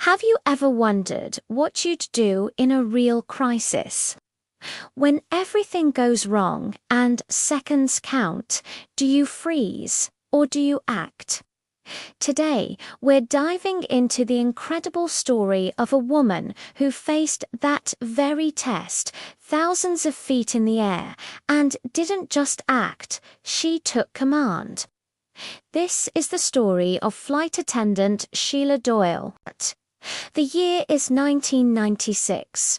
Have you ever wondered what you'd do in a real crisis? When everything goes wrong and seconds count, do you freeze or do you act? Today, we're diving into the incredible story of a woman who faced that very test, thousands of feet in the air, and didn't just act, she took command. This is the story of flight attendant Sheila Doyle. The year is 1996.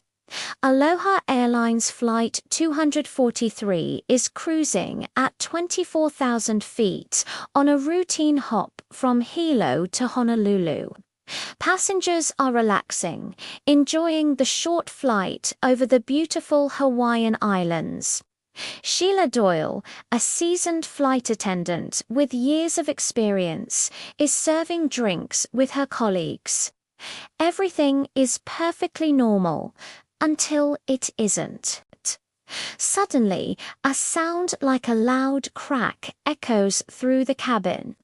Aloha Airlines Flight 243 is cruising at 24,000 feet on a routine hop from Hilo to Honolulu. Passengers are relaxing, enjoying the short flight over the beautiful Hawaiian Islands. Sheila Doyle, a seasoned flight attendant with years of experience, is serving drinks with her colleagues. Everything is perfectly normal until it isn't. Suddenly, a sound like a loud crack echoes through the cabin.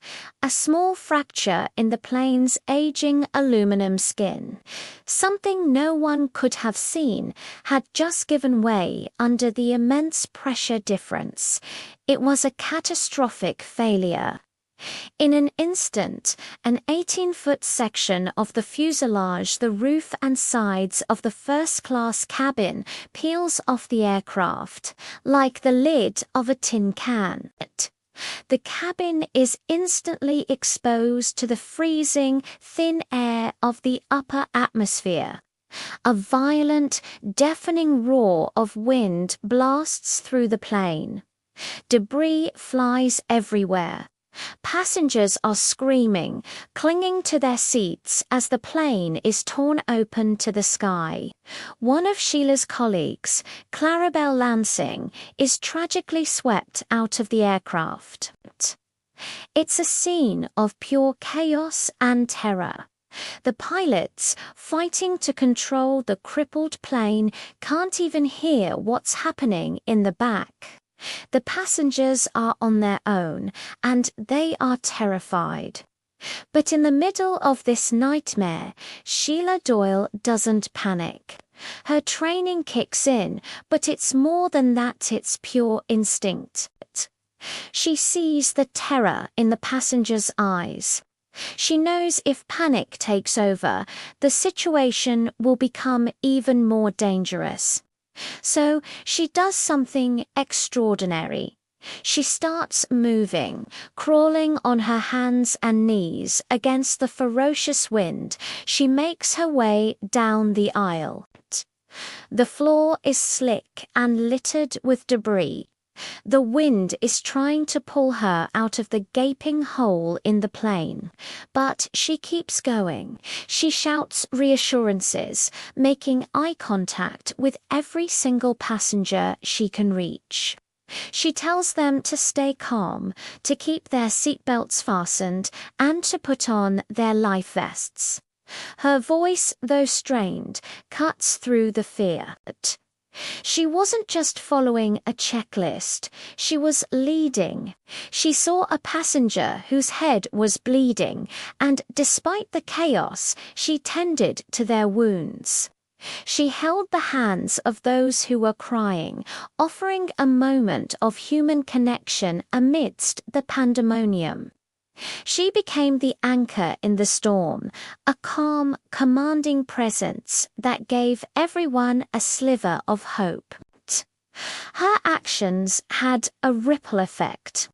A small fracture in the plane's aging aluminum skin. Something no one could have seen had just given way under the immense pressure difference. It was a catastrophic failure. In an instant, an 18-foot section of the fuselage, the roof and sides of the first-class cabin, peels off the aircraft, like the lid of a tin can. The cabin is instantly exposed to the freezing, thin air of the upper atmosphere. A violent, deafening roar of wind blasts through the plane. Debris flies everywhere. Passengers are screaming, clinging to their seats as the plane is torn open to the sky. One of Sheila's colleagues, Clarabelle Lansing, is tragically swept out of the aircraft. It's a scene of pure chaos and terror. The pilots, fighting to control the crippled plane, can't even hear what's happening in the back. The passengers are on their own, and they are terrified. But in the middle of this nightmare, Sheila Doyle doesn't panic. Her training kicks in, but it's more than that, it's pure instinct. She sees the terror in the passengers' eyes. She knows if panic takes over, the situation will become even more dangerous. So she does something extraordinary. She starts moving, crawling on her hands and knees against the ferocious wind. She makes her way down the aisle. The floor is slick and littered with debris. The wind is trying to pull her out of the gaping hole in the plane, but she keeps going. She shouts reassurances, making eye contact with every single passenger she can reach. She tells them to stay calm, to keep their seatbelts fastened, and to put on their life vests. Her voice, though strained, cuts through the fear. She wasn't just following a checklist, she was leading. She saw a passenger whose head was bleeding, and despite the chaos, she tended to their wounds. She held the hands of those who were crying, offering a moment of human connection amidst the pandemonium. She became the anchor in the storm, a calm, commanding presence that gave everyone a sliver of hope. Her actions had a ripple effect.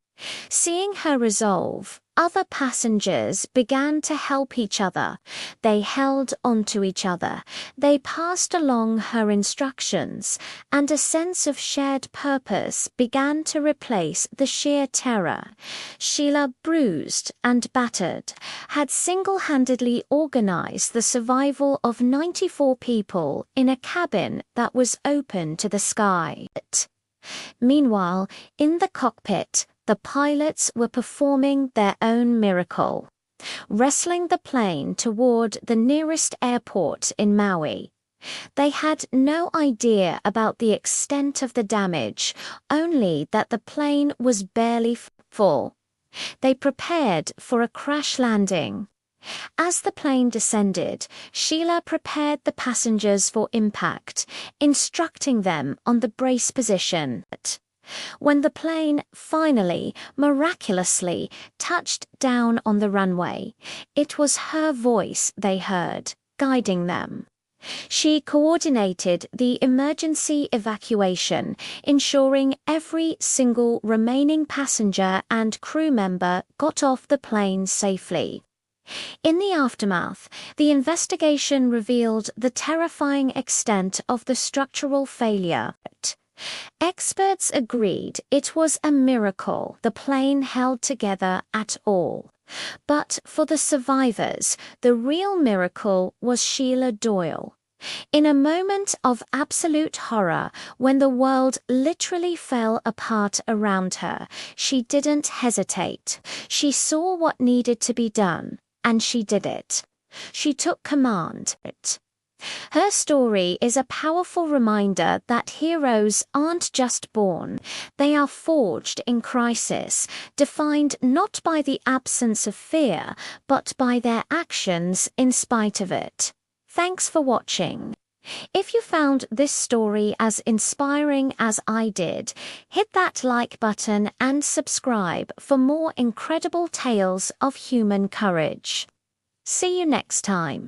Seeing her resolve, other passengers began to help each other. They held onto each other. They passed along her instructions, and a sense of shared purpose began to replace the sheer terror. Sheila, bruised and battered, had single-handedly organized the survival of 94 people in a cabin that was open to the sky. Meanwhile, in the cockpit, the pilots were performing their own miracle, wrestling the plane toward the nearest airport in Maui. They had no idea about the extent of the damage, only that the plane was barely full. They prepared for a crash landing. As the plane descended, Sheila prepared the passengers for impact, instructing them on the brace position. When the plane finally, miraculously, touched down on the runway, it was her voice they heard, guiding them. She coordinated the emergency evacuation, ensuring every single remaining passenger and crew member got off the plane safely. In the aftermath, the investigation revealed the terrifying extent of the structural failure. Experts agreed it was a miracle the plane held together at all. But for the survivors, the real miracle was Sheila Doyle. In a moment of absolute horror, when the world literally fell apart around her, she didn't hesitate. She saw what needed to be done, and she did it. She took command. Her story is a powerful reminder that heroes aren't just born, they are forged in crisis, defined not by the absence of fear, but by their actions in spite of it. Thanks for watching. If you found this story as inspiring as I did, hit that like button and subscribe for more incredible tales of human courage. See you next time.